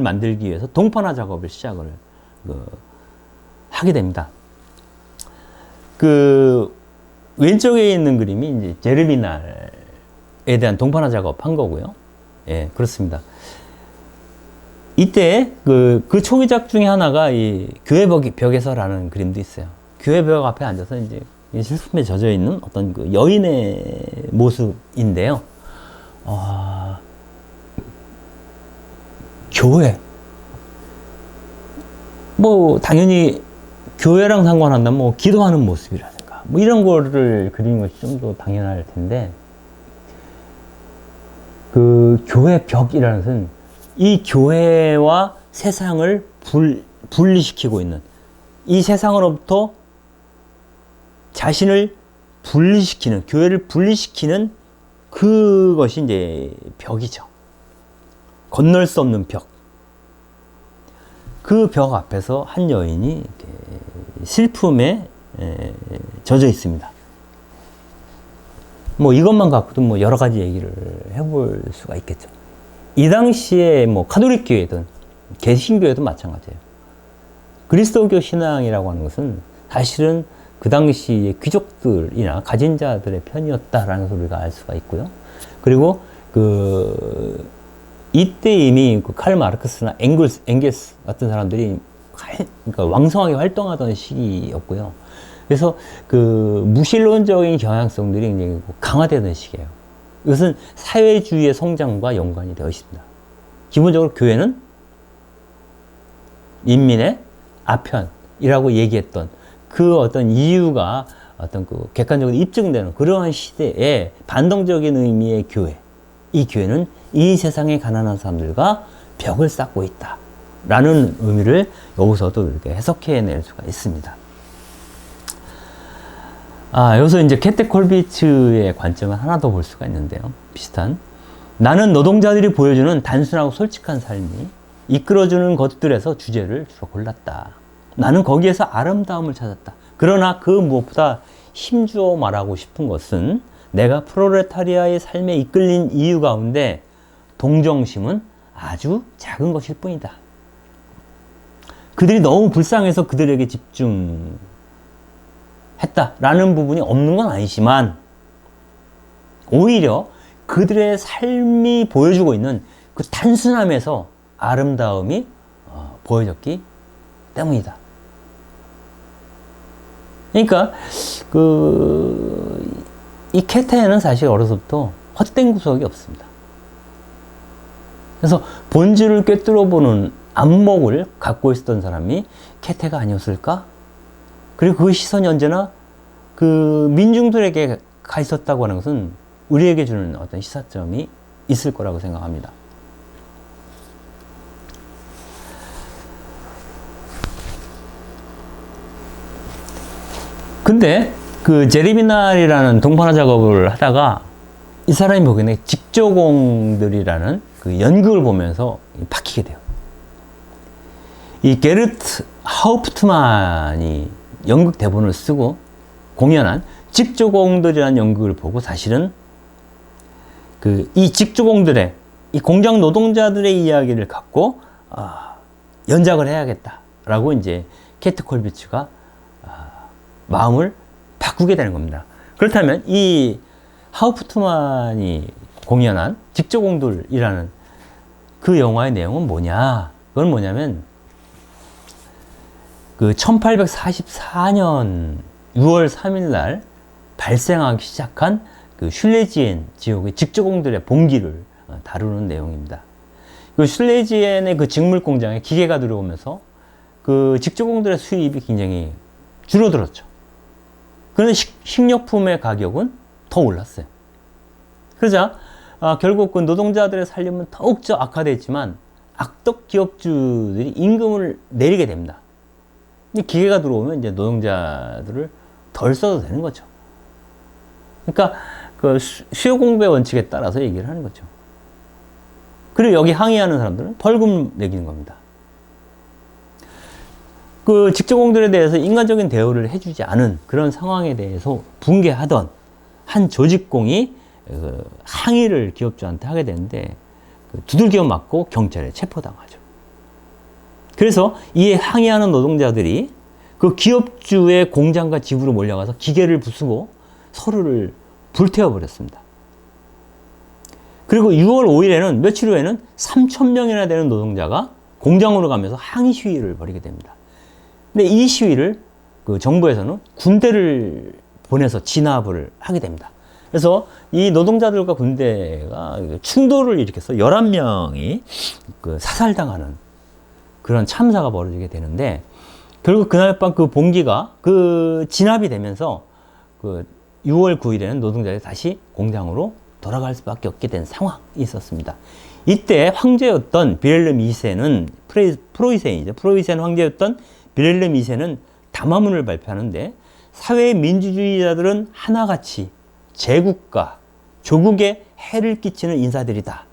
만들기 위해서 동판화 작업을 시작을 하게 됩니다. 그 왼쪽에 있는 그림이 이제 제르미날에 대한 동판화 작업한 거고요. 예, 그렇습니다. 이때 그 초기작 중에 하나가 이 교회 벽에서라는 그림도 있어요. 교회 벽 앞에 앉아서 이제 슬픔에 젖어 있는 어떤 그 여인의 모습인데요. 교회. 뭐 당연히 교회랑 상관한다면 뭐 기도하는 모습이라든가 뭐 이런 거를 그리는 것이 좀 더 당연할 텐데, 그 교회 벽이라는 것은 이 교회와 세상을 분리시키고 있는, 이 세상으로부터 자신을 분리시키는, 교회를 분리시키는 그것이 이제 벽이죠. 건널 수 없는 벽. 그 벽 앞에서 한 여인이 슬픔에 젖어 있습니다. 뭐 이것만 갖고도 뭐 여러 가지 얘기를 해볼 수가 있겠죠. 이 당시에 뭐 카톨릭 교회든 개신교회도 마찬가지예요. 그리스도교 신앙이라고 하는 것은 사실은 그 당시에 귀족들이나 가진 자들의 편이었다라는 소리가 알 수가 있고요. 그리고 이때 이미 칼 마르크스나 엥겔스 같은 사람들이 그러니까 왕성하게 활동하던 시기였고요. 그래서 무신론적인 경향성들이 굉장히 강화되는 시기예요. 이것은 사회주의의 성장과 연관이 되어 있습니다. 기본적으로 교회는 인민의 아편이라고 얘기했던 그 어떤 이유가 어떤 객관적으로 입증되는 그러한 시대에 반동적인 의미의 교회. 이 교회는 이 세상의 가난한 사람들과 벽을 쌓고 있다. 라는 의미를 여기서도 이렇게 해석해낼 수가 있습니다. 여기서 이제 캐테 콜비츠의 관점을 하나 더 볼 수가 있는데요. 비슷한. 나는 노동자들이 보여주는 단순하고 솔직한 삶이 이끌어주는 것들에서 주제를 주로 골랐다. 나는 거기에서 아름다움을 찾았다. 그러나 그 무엇보다 힘주어 말하고 싶은 것은 내가 프롤레타리아의 삶에 이끌린 이유 가운데 동정심은 아주 작은 것일 뿐이다. 그들이 너무 불쌍해서 그들에게 집중했다라는 부분이 없는 건 아니지만 오히려 그들의 삶이 보여주고 있는 그 단순함에서 아름다움이 보여졌기 때문이다. 그러니까 이 캐테는 사실 어려서부터 헛된 구석이 없습니다. 그래서 본질을 꿰뚫어 보는 안목을 갖고 있었던 사람이 캐테가 아니었을까? 그리고 그 시선이 언제나 민중들에게 가 있었다고 하는 것은 우리에게 주는 어떤 시사점이 있을 거라고 생각합니다. 근데 제리미날이라는 동판화 작업을 하다가 이 사람이 보기에는 직조공들이라는 연극을 보면서 바뀌게 돼요. 이 게르트 하우프트만이 연극 대본을 쓰고 공연한 직조공들이라는 연극을 보고 사실은 이 직조공들의, 이 공장 노동자들의 이야기를 갖고 연작을 해야겠다라고 이제 캐트 콜비츠가 마음을 바꾸게 되는 겁니다. 그렇다면 이 하우프트만이 공연한 직조공들이라는 그 영화의 내용은 뭐냐? 그건 뭐냐면 1844년 6월 3일 날 발생하기 시작한 슐레지엔 지역의 직조공들의 봉기를 다루는 내용입니다. 슐레지엔의 직물 공장에 기계가 들어오면서 직조공들의 수입이 굉장히 줄어들었죠. 그런데 식료품의 가격은 더 올랐어요. 그러자 결국 노동자들의 살림은 더욱더 악화됐지만 악덕 기업주들이 임금을 내리게 됩니다. 기계가 들어오면 이제 노동자들을 덜 써도 되는 거죠. 그러니까 수요 공급의 원칙에 따라서 얘기를 하는 거죠. 그리고 여기 항의하는 사람들은 벌금 매기는 겁니다. 직조공들에 대해서 인간적인 대우를 해주지 않은 그런 상황에 대해서 붕괴하던 한 조직공이 항의를 기업주한테 하게 되는데 두들겨 맞고 경찰에 체포당하죠. 그래서 이에 항의하는 노동자들이 기업주의 공장과 집으로 몰려가서 기계를 부수고 서로를 불태워버렸습니다. 그리고 6월 5일에는 며칠 후에는 3,000명이나 되는 노동자가 공장으로 가면서 항의 시위를 벌이게 됩니다. 근데 이 시위를 정부에서는 군대를 보내서 진압을 하게 됩니다. 그래서 이 노동자들과 군대가 충돌을 일으켜서 11명이 사살당하는 그런 참사가 벌어지게 되는데 결국 그날 밤 봉기가 진압이 되면서 6월 9일에는 노동자들이 다시 공장으로 돌아갈 수밖에 없게 된 상황이 있었습니다. 이때 황제였던 빌헬름 2세는 프로이센이죠. 프로이센 황제였던 빌헬름 2세는 담화문을 발표하는데 사회 민주주의자들은 하나같이 제국과 조국에 해를 끼치는 인사들이다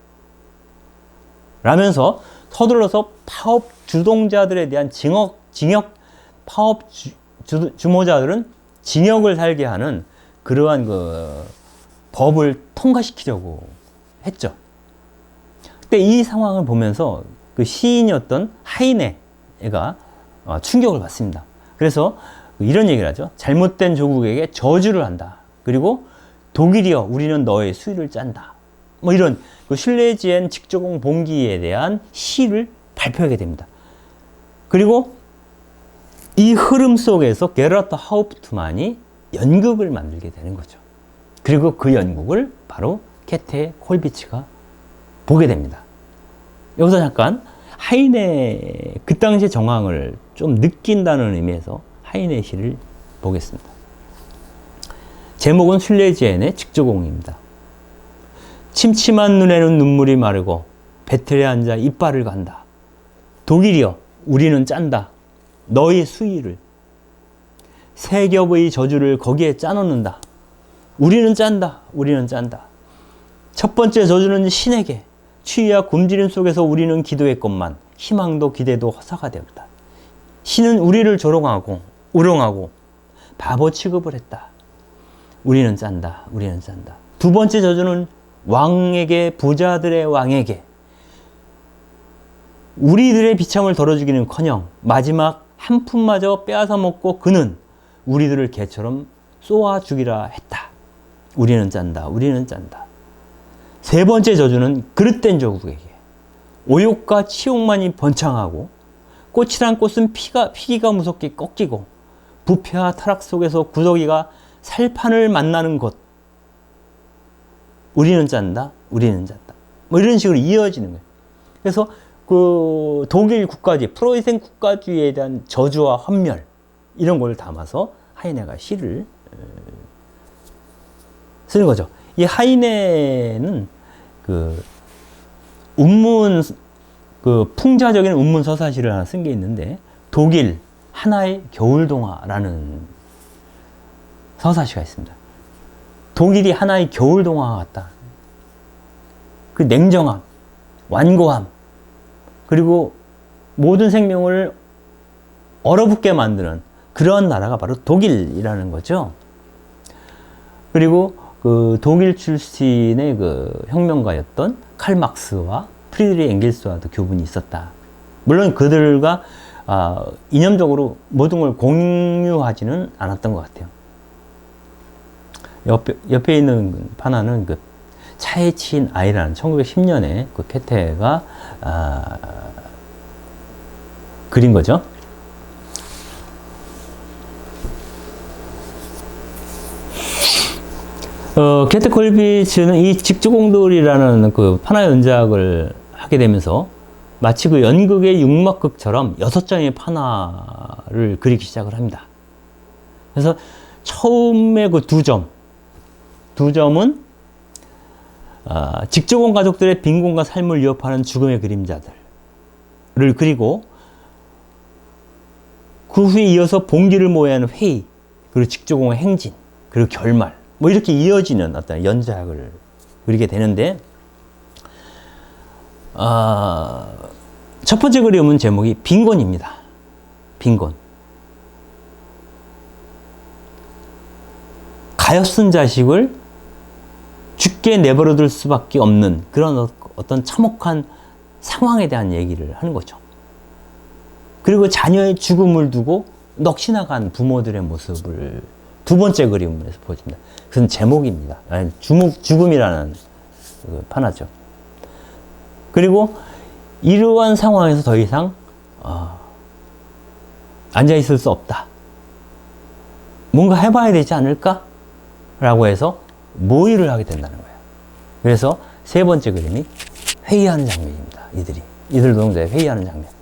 라면서 서둘러서 파업 주동자들에 대한 파업 주모자들은 징역을 살게 하는 그러한 그 법을 통과시키려고 했죠. 근데 이 상황을 보면서 그 시인이었던 하이네가 충격을 받습니다. 그래서 이런 얘기를 하죠. 잘못된 조국에게 저주를 한다. 그리고 독일이여 우리는 너의 수위를 짠다. 뭐 이런 그 실레지엔 직조공 봉기에 대한 시를 발표하게 됩니다. 그리고 이 흐름 속에서 게르하트 하우프트만이 연극을 만들게 되는 거죠. 그리고 그 연극을 바로 케테 콜비츠가 보게 됩니다. 여기서 잠깐 하이네 그 당시 정황을 좀 느낀다는 의미에서 하이네 시를 보겠습니다. 제목은 실레지엔의 직조공입니다. 침침한 눈에는 눈물이 마르고 배틀에 앉아 이빨을 간다. 독일이여 우리는 짠다. 너의 수위를 세 겹의 저주를 거기에 짜놓는다. 우리는 짠다. 우리는 짠다. 첫 번째 저주는 신에게 추위와 굶주림 속에서 우리는 기도했건만 희망도 기대도 허사가 되었다. 신은 우리를 조롱하고 우롱하고 바보 취급을 했다. 우리는 짠다. 우리는 짠다. 두 번째 저주는 왕에게 부자들의 왕에게 우리들의 비참을 덜어주기는커녕 마지막 한 푼마저 빼앗아 먹고 그는 우리들을 개처럼 쏘아 죽이라 했다. 우리는 짠다. 우리는 짠다. 세 번째 저주는 그릇된 조국에게 오욕과 치욕만이 번창하고 꽃이란 꽃은 피기가 무섭게 꺾이고 부패와 타락 속에서 구더기가 살판을 만나는 곳. 우리는 짠다. 우리는 짠다. 뭐 이런 식으로 이어지는 거예요. 그래서 그 독일 국가주의, 프로이센 국가주의에 대한 저주와 환멸 이런 걸 담아서 하이네가 시를 쓰는 거죠. 이 하이네는 그 풍자적인 운문 서사시를 하나 쓴 게 있는데 독일 하나의 겨울동화라는 서사시가 있습니다. 독일이 하나의 겨울동화와 같다. 그 냉정함, 완고함, 그리고 모든 생명을 얼어붙게 만드는 그런 나라가 바로 독일이라는 거죠. 그리고 그 독일 출신의 그 혁명가였던 칼 막스와 프리드리히 엥겔스와도 교분이 있었다. 물론 그들과 이념적으로 모든 걸 공유하지는 않았던 것 같아요. 옆에 있는 판화는 그 차에 치인 아이라는 1910년에 그 케테가 그린 거죠. 게테 콜비츠는 이 직조공돌이라는 그 판화 연작을 하게 되면서 마치 그 연극의 육막극처럼 6장의 판화를 그리기 시작을 합니다. 그래서 처음에 그 두 점은 직조공 가족들의 빈곤과 삶을 위협하는 죽음의 그림자들을 그리고 그 후에 이어서 봉기를 모해하는 회의, 그리고 직조공의 행진, 그리고 결말, 뭐 이렇게 이어지는 어떤 연작을 그리게 되는데, 첫 번째 그림은 제목이 빈곤입니다. 빈곤. 가엾은 자식을 죽게 내버려둘 수밖에 없는 그런 어떤 참혹한 상황에 대한 얘기를 하는 거죠. 그리고 자녀의 죽음을 두고 넋이 나간 부모들의 모습을 두 번째 그림에서 보여줍니다. 그것은 제목입니다. 죽음이라는 그 판화죠. 그리고 이러한 상황에서 더 이상 앉아있을 수 없다. 뭔가 해봐야 되지 않을까? 라고 해서 모의를 하게 된다는 거예요. 그래서 세 번째 그림이 회의하는 장면입니다. 이들 노동자의 회의하는 장면.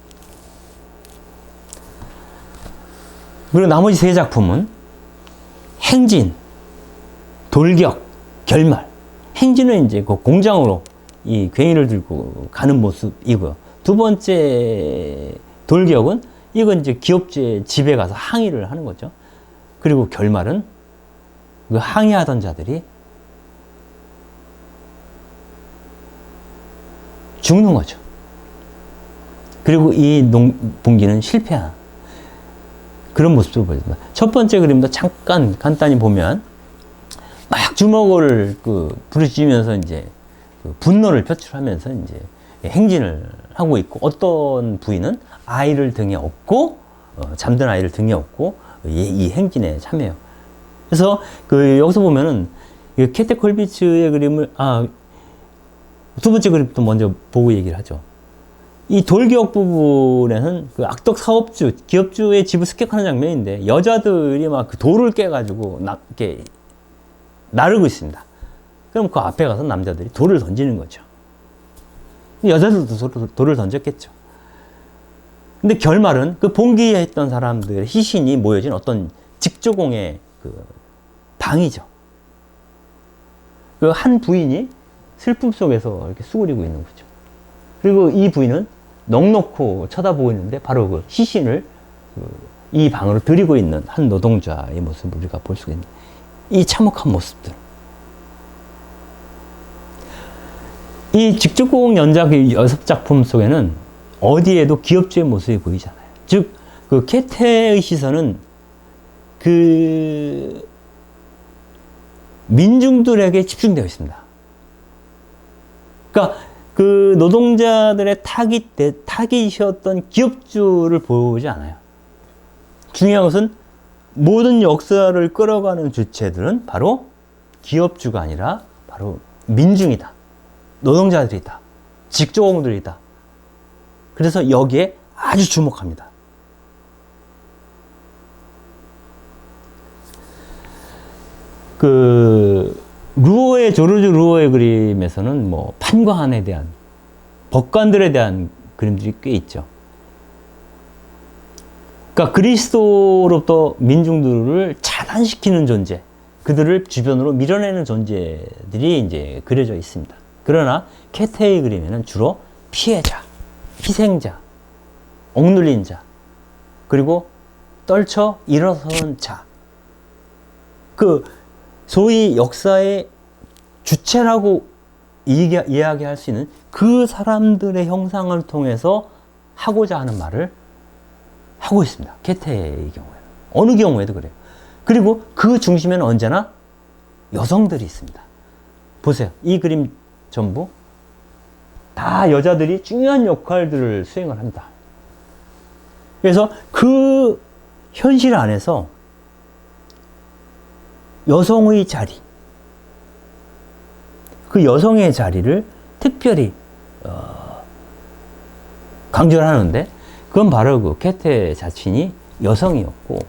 그리고 나머지 세 작품은 행진, 돌격, 결말. 행진은 이제 그 공장으로 이 괭이를 들고 가는 모습이고요. 두 번째 돌격은 이건 이제 기업주의 집에 가서 항의를 하는 거죠. 그리고 결말은 그 항의하던 자들이 죽는 거죠. 그리고 이 봉기는 실패한 그런 모습을 보여줍니다. 첫 번째 그림도 잠깐 간단히 보면 막 주먹을 부르짖으면서 이제 분노를 표출하면서 이제 행진을 하고 있고, 어떤 부인은 아이를 등에 업고 잠든 아이를 등에 업고 이 행진에 참여해요. 그래서 여기서 보면은 캐테 콜비츠의 그림을 두 번째 그림부터 먼저 보고 얘기를 하죠. 이 돌격 부분에는 악덕 사업주, 기업주의 집을 습격하는 장면인데, 여자들이 막 돌을 깨가지고 이렇게 나르고 있습니다. 그럼 그 앞에 가서 남자들이 돌을 던지는 거죠. 여자들도 돌을 던졌겠죠. 근데 결말은 그 봉기했던 사람들의 희신이 모여진 어떤 직조공의 방이죠. 그 한 부인이 슬픔 속에서 이렇게 수그리고 있는 거죠. 그리고 이 부인은 넋놓고 쳐다보고 있는데, 바로 그 시신을 이 방으로 들이고 있는 한 노동자의 모습을 우리가 볼 수가 있는, 이 참혹한 모습들. 이 직접공 연작 6작품 속에는 어디에도 기업주의 모습이 보이잖아요. 즉, 그 캐테의 시선은 그 민중들에게 집중되어 있습니다. 그러니까 그 노동자들의 타깃이었던 기업주를 보지 않아요. 중요한 것은 모든 역사를 끌어가는 주체들은 바로 기업주가 아니라 바로 민중이다. 노동자들이다. 직조공들이다. 그래서 여기에 아주 주목합니다. 조르주 루어의 그림에서는 뭐 판관에 대한, 법관들에 대한 그림들이 꽤 있죠. 그러니까 그리스도로부터 민중들을 차단시키는 존재, 그들을 주변으로 밀어내는 존재들이 이제 그려져 있습니다. 그러나 캐테의 그림에는 주로 피해자, 희생자, 억눌린 자, 그리고 떨쳐 일어서는 자, 소위 역사의 주체라고 이야기할 수 있는 그 사람들의 형상을 통해서 하고자 하는 말을 하고 있습니다. 캐테의 경우에는. 어느 경우에도 그래요. 그리고 그 중심에는 언제나 여성들이 있습니다. 보세요. 이 그림 전부 다 여자들이 중요한 역할들을 수행을 합니다. 그래서 그 현실 안에서 여성의 자리, 그 여성의 자리를 특별히 강조를 하는데, 그건 바로 그 캐테 자신이 여성이었고,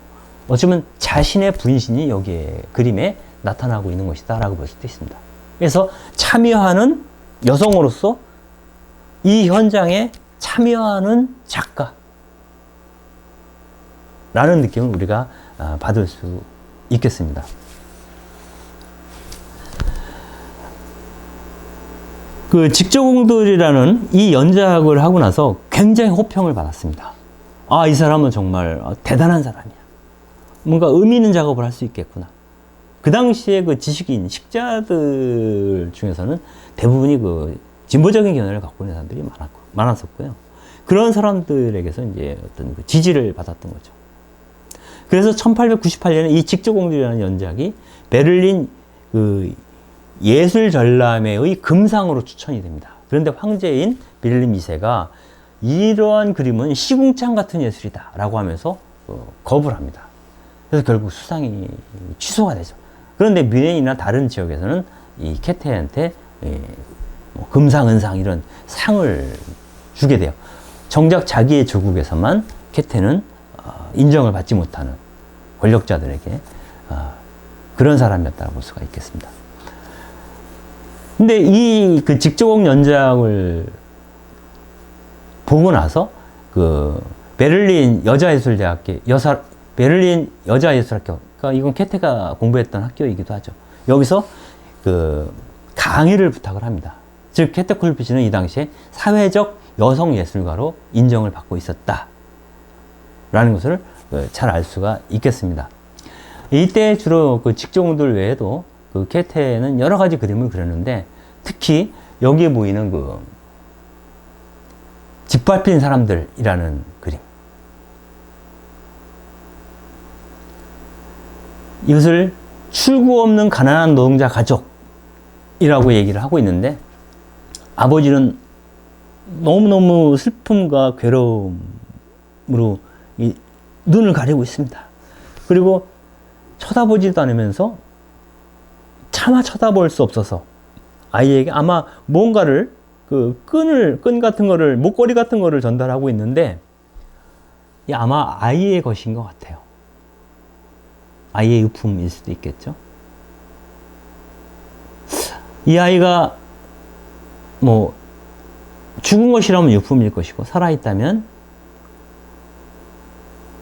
어쩌면 자신의 분신이 여기에 그림에 나타나고 있는 것이다 라고 볼 수도 있습니다. 그래서 참여하는 여성으로서 이 현장에 참여하는 작가 라는 느낌을 우리가 받을 수 있겠습니다. 그 직조공들이라는 이 연작을 하고 나서 굉장히 호평을 받았습니다. 이 사람은 정말 대단한 사람이야. 뭔가 의미 있는 작업을 할 수 있겠구나. 그 당시에 그 지식인, 식자들 중에서는 대부분이 그 진보적인 견해를 갖고 있는 사람들이 많았었고요. 그런 사람들에게서 이제 어떤 그 지지를 받았던 거죠. 그래서 1898년에 이 직조공들이라는 연작이 베를린 예술 전람회의 금상으로 추천이 됩니다. 그런데 황제인 빌헬름 2세가 이러한 그림은 시궁창 같은 예술이다 라고 하면서 거부를 합니다. 그래서 결국 수상이 취소가 되죠. 그런데 뮌헨이나 다른 지역에서는 이 캐테한테 금상, 은상 이런 상을 주게 돼요. 정작 자기의 조국에서만 캐테는 인정을 받지 못하는 권력자들에게 그런 사람이었다고 볼 수가 있겠습니다. 근데 이 직조공 연작을 보고 나서 베를린 여자예술학교, 그러니까 이건 캐테가 공부했던 학교이기도 하죠. 여기서 강의를 부탁을 합니다. 즉 캐테 콜비츠는 이 당시에 사회적 여성 예술가로 인정을 받고 있었다 라는 것을 잘 알 수가 있겠습니다. 이때 주로 그 직종들 외에도 그 게테는 여러 가지 그림을 그렸는데, 특히 여기에 보이는 그 짓밟힌 사람들이라는 그림, 이것을 출구 없는 가난한 노동자 가족이라고 얘기를 하고 있는데, 아버지는 너무너무 슬픔과 괴로움으로 이 눈을 가리고 있습니다. 그리고 쳐다보지도 않으면서 차마 쳐다볼 수 없어서 아이에게 아마 뭔가를 그 끈 같은 거를, 목걸이 같은 거를 전달하고 있는데, 아마 아이의 것인 것 같아요. 아이의 유품일 수도 있겠죠. 이 아이가 뭐 죽은 것이라면 유품일 것이고, 살아있다면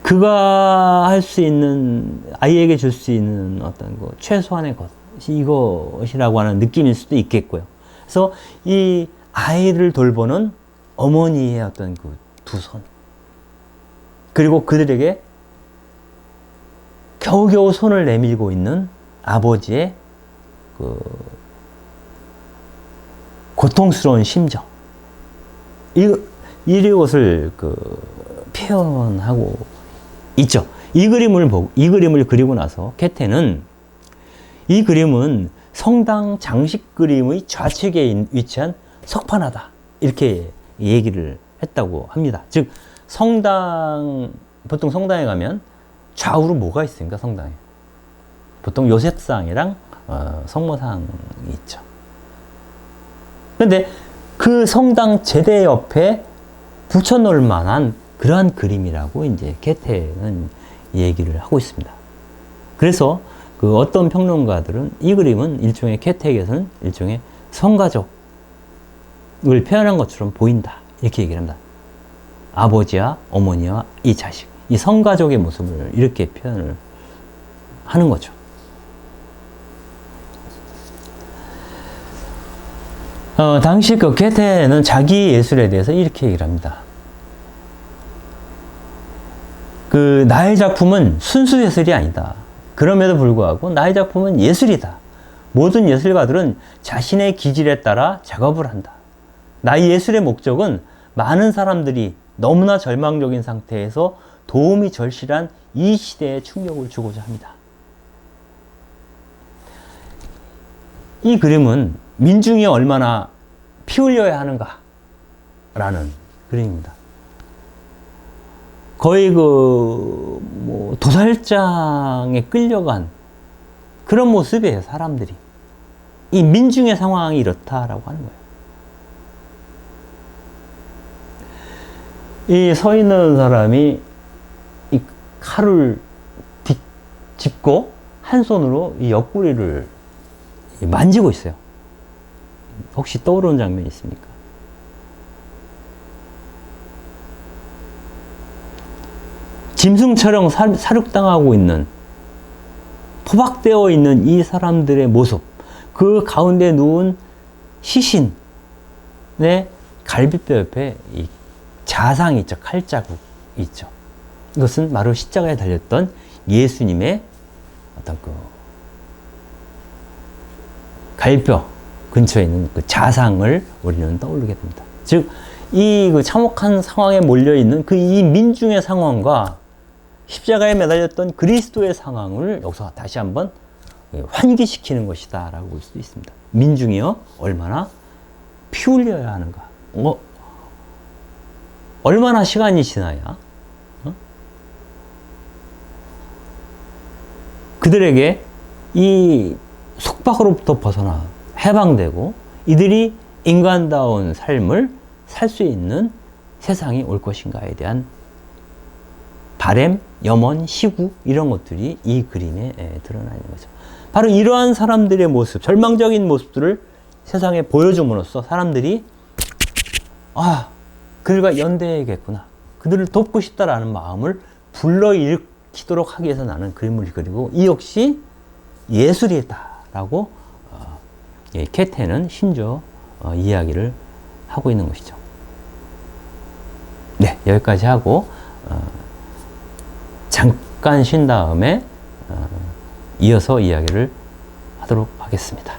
그가 할 수 있는, 아이에게 줄 수 있는 어떤 그 최소한의 것이 이것이라고 하는 느낌일 수도 있겠고요. 그래서 이 아이를 돌보는 어머니의 어떤 그 두 손, 그리고 그들에게 겨우겨우 손을 내밀고 있는 아버지의 그 고통스러운 심정, 이것을 그 표현하고 있죠. 이 그림을 그리고 나서 게테는 이 그림은 성당 장식 그림의 좌측에 위치한 석판화다, 이렇게 얘기를 했다고 합니다. 즉 보통 성당에 가면 좌우로 뭐가 있습니까? 성당에 보통 요셉상이랑 성모상이 있죠. 그런데 그 성당 제대 옆에 붙여놓을 만한 그러한 그림이라고 이제 게테는 얘기를 하고 있습니다. 그래서 그 어떤 평론가들은 이 그림은 일종의, 게테에게서는 일종의 성가족을 표현한 것처럼 보인다, 이렇게 얘기를 합니다. 아버지와 어머니와 이 자식, 이 성가족의 모습을 이렇게 표현을 하는 거죠. 당시 그 게테는 자기 예술에 대해서 이렇게 얘기를 합니다. 나의 작품은 순수 예술이 아니다. 그럼에도 불구하고 나의 작품은 예술이다. 모든 예술가들은 자신의 기질에 따라 작업을 한다. 나의 예술의 목적은 많은 사람들이 너무나 절망적인 상태에서 도움이 절실한 이 시대에 충격을 주고자 합니다. 이 그림은 민중이 얼마나 피 흘려야 하는가 라는 그림입니다. 거의 도살장에 끌려간 그런 모습이에요, 사람들이. 이 민중의 상황이 이렇다라고 하는 거예요. 이 서 있는 사람이 이 칼을 짚고 한 손으로 이 옆구리를 만지고 있어요. 혹시 떠오르는 장면이 있습니까? 짐승처럼 사륙당하고 있는, 포박되어 있는 이 사람들의 모습, 그 가운데 누운 시신의 갈비뼈 옆에 이 자상이 있죠. 칼자국이 있죠. 이것은 바로 십자가에 달렸던 예수님의 어떤 그 갈비뼈 근처에 있는 그 자상을 우리는 떠올리게 됩니다. 즉, 이 그 참혹한 상황에 몰려있는 그 이 민중의 상황과 십자가에 매달렸던 그리스도의 상황을 여기서 다시 한번 환기시키는 것이다 라고 볼 수도 있습니다. 민중이요, 얼마나 피 흘려야 하는가, 얼마나 시간이 지나야 그들에게 이 속박으로부터 벗어나 해방되고 이들이 인간다운 삶을 살 수 있는 세상이 올 것인가에 대한 바램, 염원, 시구, 이런 것들이 이 그림에 드러나는 거죠. 바로 이러한 사람들의 모습, 절망적인 모습들을 세상에 보여줌으로써 사람들이 그들과 연대해야겠구나, 그들을 돕고 싶다라는 마음을 불러일으키도록 하기 위해서 나는 그림을 그리고, 이 역시 예술이다라고 게테는 심지어 이야기를 하고 있는 것이죠. 여기까지 하고 잠깐 쉰 다음에 이어서 이야기를 하도록 하겠습니다.